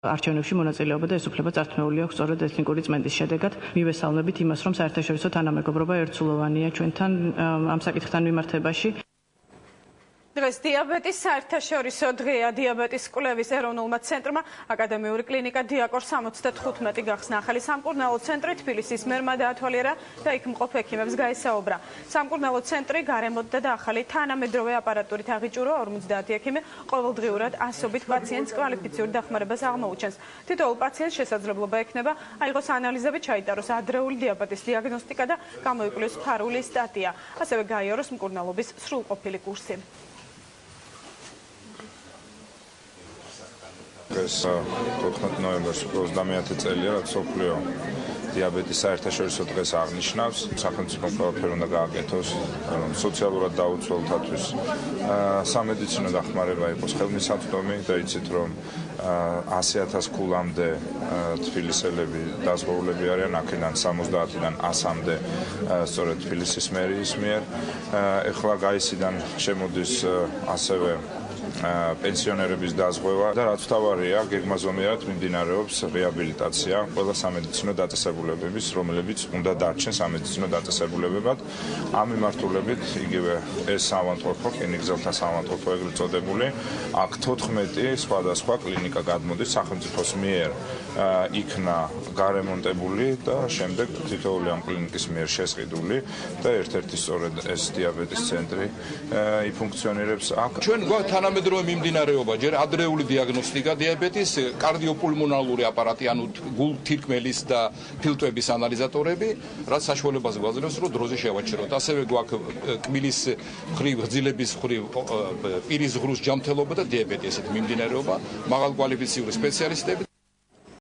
არჩევნებში მონაწილეობა და ეს უფლება წართმეული აქვს სწორედ ეთნიკური წმენდის შედეგად. მივესალმებით იმას, რომ საერთაშორისო თანამეგობრობა ერთსულოვანია ჩვენთან ამ საკითხთან მიმართებაში. დღეს დიაბეტის საერთაშორისო დღეა. დიაბეტის კვლევის ეროვნულმა ცენტრმა აკადემიური კლინიკა დიაკორ 75 გახსნა. ახალი სამკურნალო ცენტრი თბილისის მერმა დაათვალიერა და იქ მყოფ ექიმებს გაესაუბრა. სამკურნალო ცენტრი გარემოდდა და ახალი თანამედროვე აპარატურით აღიჭურო 50 ექიმი ყოველდღიურად ასობით პაციენტს კვალიფიციური დახმარებას აღმოუჩენს. თითოეულ პაციენტს შესაძლებლობა ექნება აიღოს ანალიზები, ჩაიტაროს ადრეული დიაბეტის დიაგნოსტიკა და გამოიკვლიოს ფარული სტატია. ასევე გაიაროს მკურნალობის სრულყოფილი კურსი. ეს 14 ნოემბერს 21 წელია, რაც მსოფლიო დიაბეტის საერთაშორისო დღეს აღნიშნავს. სახელმწიფო ყველაფერი უნდა გააკეთოს სოციალურად დაუცველთათვის. სამედიცინო დახმარება იყოს ხელმისაწვდომი და იცით, რომ 100,000 ქულამდე თბილისელები დაზღვეულები არიან, აქედან 70-დან 100-მდე სწორედ თბილისის მერიის მიერ. ეხლა გაისიდან შემოდის ასევე პენსიონერების დაზღვევა და რაც თავარია, გეგმაზომიერად მიმდინარეობს რეაბილიტაცია ყველა სამედიცინო დაწესებულებების, რომლებიც უნდა დარჩენ სამედიცინო დაწესებულებებად. ამ მიმართულებით იგივე ეს საავადმყოფო, კლინიკგზელთა საავადმყოფო ეგრეთ წოდებული, აქ 14 სხვადასხვა კლინიკა გადმოდის სახელმწიფოს მიერ იქნა გარემონტებული და შემდეგ თითოეული ამ კლინიკის მიერ შესყიდული და ერთ-ერთი სწორედ ეს დიაბეტის ცენტრი იფუნქციონირებს აქ. ჩვენ გვაქვს თანამედროვე მიმდინარეობა, ჯერ ადრეული დიაგნოსტიკა დიაბეტის, კარდიოპულმონალური აპარატი, ანუ გულ-თირკმელის და ფილტვების ანალიზატორები, რაც საშუალებას გვაძლევს, რომ დროზე შევაჩეროთ. ასევე გვაქვს კბილის მხრივ, გრძილების მხრივ, პირის ღრუს ჯანმრთელობა და დიაბეტი ესეთი მიმდინარეობა, მაღალკვალიფიციური სპეციალისტები.